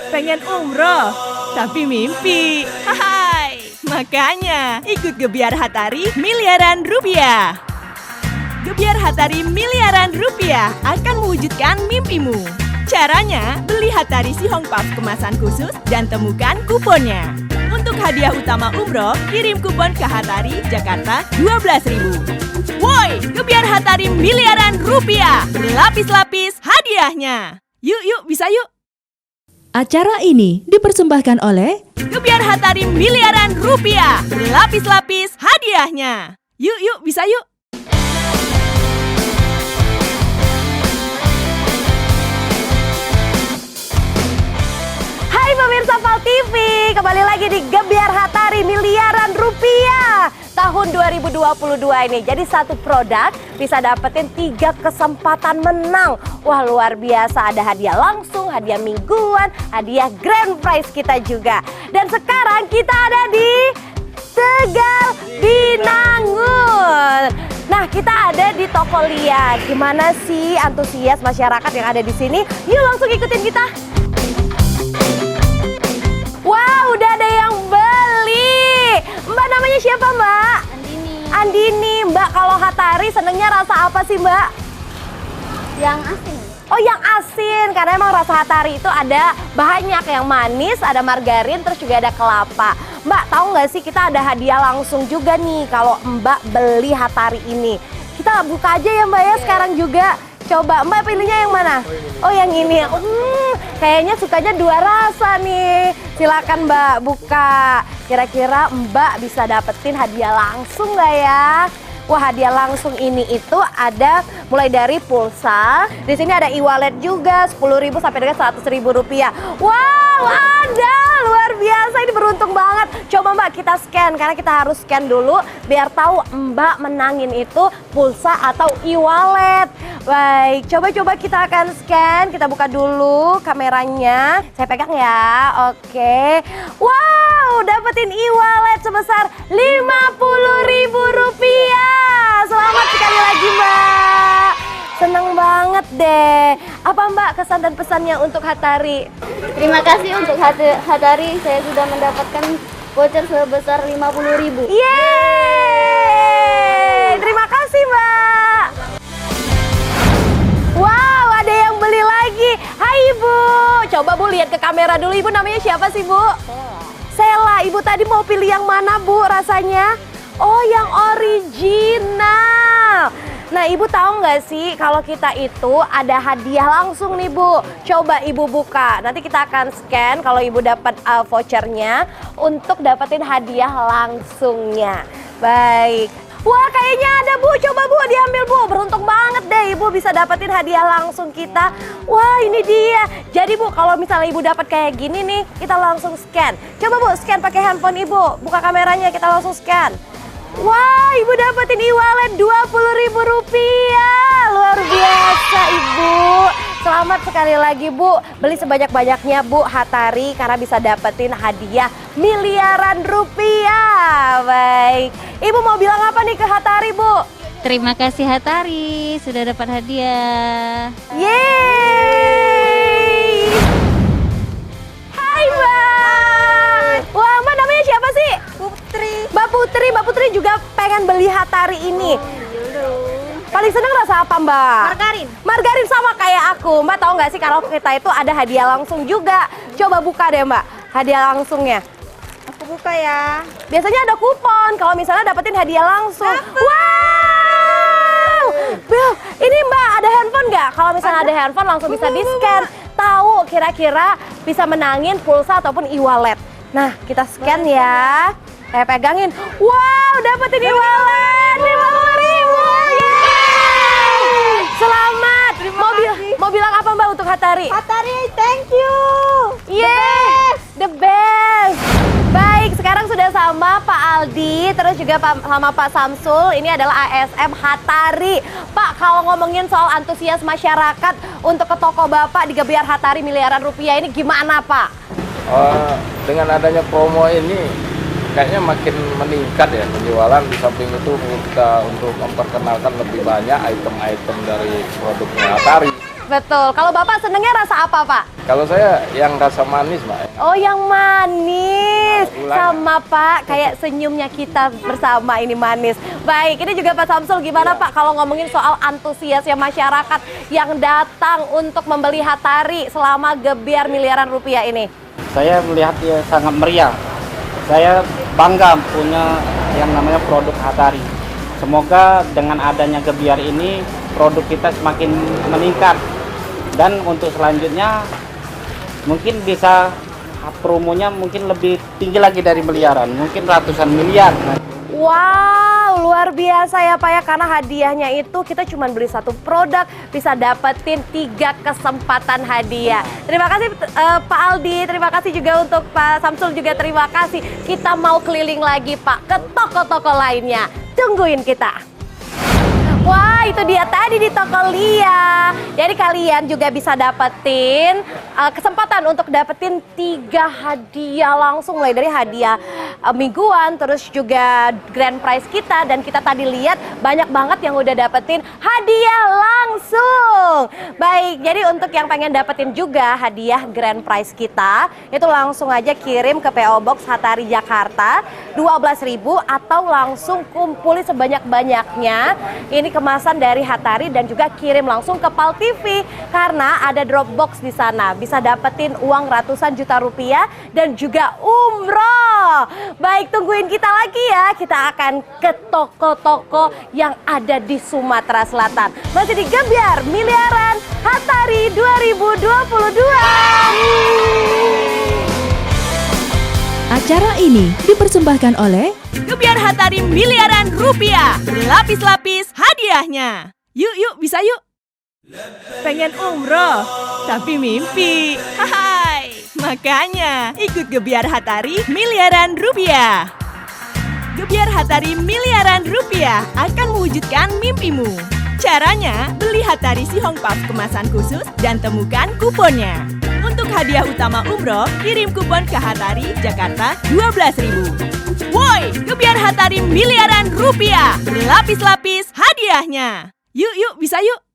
Pengen umroh, tapi mimpi. Hai, makanya ikut Gebiar Hatari Miliaran Rupiah. Gebiar Hatari Miliaran Rupiah akan mewujudkan mimpimu. Caranya, beli Hatari Si Hong Puff kemasan khusus dan temukan kuponnya. Untuk hadiah utama umroh, kirim kupon ke Hatari, Jakarta 12.000. Woi, Gebiar Hatari Miliaran Rupiah, berlapis-lapis hadiahnya. Yuk, bisa yuk. Acara ini dipersembahkan oleh Gebiar Hatari Miliaran Rupiah, berlapis-lapis hadiahnya. Yuk, bisa yuk. Hai pemirsa Val TV, kembali lagi di Gebiar Hatari Miliaran Rupiah tahun 2022 ini. Jadi satu produk bisa dapetin 3 kesempatan menang. Wah, luar biasa, ada hadiah langsung, hadiah mingguan, hadiah grand prize kita juga. Dan sekarang kita ada di Tegal Binangun. Nah, kita ada di toko Lia. Gimana sih antusias masyarakat yang ada di sini? Yuk langsung ikutin kita. Wah, udah ada yang beli. Mbak, namanya siapa, Mbak? Andini. Mbak, kalau Hatari senengnya rasa apa sih, Mbak? Yang asin. Oh, yang asin. Karena emang rasa Hatari itu ada banyak, yang manis, ada margarin, terus juga ada kelapa. Mbak, tahu nggak sih kita ada hadiah langsung juga nih kalau Mbak beli Hatari ini. Kita buka aja ya, Mbak ya, sekarang juga. Coba, Mbak pilihnya yang mana? Oh, yang ini. Kayaknya sukanya 2 rasa nih. Silakan Mbak buka. Kira-kira Mbak bisa dapetin hadiah langsung nggak ya? Wah, hadiah langsung ini itu ada mulai dari pulsa. Di sini ada e-wallet juga 10.000 sampai dengan 100.000 rupiah. Wow, ada, luar biasa, ini beruntung banget. Coba Mbak kita scan, karena kita harus scan dulu biar tahu Mbak menangin itu pulsa atau e-wallet. Baik, coba kita akan scan. Kita buka dulu kameranya. Saya pegang ya. Oke. Wow, dapetin e-wallet sebesar 50.000 rupiah. Selamat sekali lagi, Mbak. Seneng banget deh. Apa Mbak kesan dan pesannya untuk Hatari? Terima kasih untuk Hatari, saya sudah mendapatkan voucher sebesar 50.000. Yeay! Terima kasih, Mbak. Wow, ada yang beli lagi. Hai Ibu. Coba Bu lihat ke kamera dulu. Ibu namanya siapa sih, Bu? Sela. Ibu tadi mau pilih yang mana, Bu, rasanya? Oh, yang original. Nah, Ibu tahu nggak sih kalau kita itu ada hadiah langsung nih, Bu. Coba Ibu buka. Nanti kita akan scan kalau Ibu dapat vouchernya untuk dapetin hadiah langsungnya. Baik. Wah, kayaknya ada, Bu. Coba Bu diambil, Bu. Beruntung banget deh Ibu bisa dapetin hadiah langsung kita. Wah, ini dia. Jadi Bu, kalau misalnya Ibu dapat kayak gini nih, kita langsung scan. Coba Bu scan pakai handphone Ibu. Buka kameranya, kita langsung scan. Wah, Ibu dapetin e-wallet 20.000 rupiah. Luar biasa, Ibu. Selamat sekali lagi, Bu. Beli sebanyak-banyaknya, Bu, Hatari, karena bisa dapetin hadiah miliaran rupiah. Baik. Ibu mau bilang apa nih ke Hatari, Bu? Terima kasih Hatari, sudah dapat hadiah. Yeay! Hai, Mbak. Wah, Mbak namanya siapa sih? Mbak Putri juga pengen beli Hatari ini. Paling seneng rasa apa, Mbak? Margarin. Margarin sama kayak aku. Mbak tahu nggak sih kalau kita itu ada hadiah langsung juga. Coba buka deh, Mbak, hadiah langsungnya. Aku buka ya. Biasanya ada kupon kalau misalnya dapetin hadiah langsung. Wow! Bel, ini Mbak ada handphone nggak? Kalau misalnya ada handphone langsung bisa di-scan. Tahu kira-kira bisa menangin pulsa ataupun e-wallet. Nah, kita scan ya. Saya pegangin. Wow, dapetin e-wallet 50.000. Yeay! Selamat. Mau bilang apa Mbak untuk Hatari? Hatari, thank you. Yes, the best. Baik, sekarang sudah sama Pak Aldi, terus juga sama Pak Samsul. Ini adalah ASM Hatari. Pak, kalau ngomongin soal antusias masyarakat untuk ke toko Bapak di Gebiar Hatari Miliaran Rupiah ini gimana, Pak? Dengan adanya promo ini kayaknya makin meningkat ya penjualan. Di samping itu kita untuk memperkenalkan lebih banyak item-item dari produknya Hatari. Betul. Kalau Bapak senengnya rasa apa, Pak? Kalau saya yang rasa manis, Mbak. Oh, yang manis. Ulang. Sama Pak, kayak senyumnya kita bersama ini manis. Baik, ini juga Pak Samsul gimana Pak kalau ngomongin soal antusiasnya masyarakat yang datang untuk membeli Hatari selama gebiar miliaran rupiah ini? Saya melihat dia sangat meriah. Saya bangga punya yang namanya produk Hatari. Semoga dengan adanya gebiar ini produk kita semakin meningkat. Dan untuk selanjutnya mungkin bisa promonya mungkin lebih tinggi lagi dari miliaran, mungkin ratusan miliar. Wow, luar biasa ya Pak ya, karena hadiahnya itu kita cuma beli satu produk bisa dapetin 3 kesempatan hadiah. Terima kasih Pak Aldi, terima kasih juga untuk Pak Samsul juga terima kasih. Kita mau keliling lagi Pak ke toko-toko lainnya. Tungguin kita. Wah, itu dia tadi di toko Lia. Jadi kalian juga bisa dapetin kesempatan untuk dapetin 3 hadiah langsung, mulai dari hadiah mingguan, terus juga grand prize kita. Dan kita tadi lihat banyak banget yang udah dapetin hadiah langsung. Baik, jadi untuk yang pengen dapetin juga hadiah grand prize kita, itu langsung aja kirim ke PO Box Hatari Jakarta 12.000 atau langsung kumpuli sebanyak-banyaknya. Ini kemasan dari Hatari dan juga kirim langsung ke PAL TV karena ada Dropbox di sana. Bisa dapetin uang ratusan juta rupiah dan juga umroh. Baik, tungguin kita lagi ya. Kita akan ke toko-toko yang ada di Sumatera Selatan. Masih di Gebiar Miliaran Hatari 2022. Acara ini dipersembahkan oleh Gebiar Hatari miliaran rupiah. Berlapis-lapis hadiahnya. Yuk, bisa yuk. Pengen umroh, tapi mimpi. Hai, makanya ikut Gebiar Hatari miliaran rupiah. Gebiar Hatari miliaran rupiah akan mewujudkan mimpimu. Caranya, beli Hatari Si Hong Puff kemasan khusus dan temukan kuponnya. Untuk hadiah utama umroh, kirim kupon ke Hatari Jakarta 12.000. Woi, Gebiar Hatari miliaran rupiah. Berlapis-lapis hadiahnya. Yuk, bisa yuk.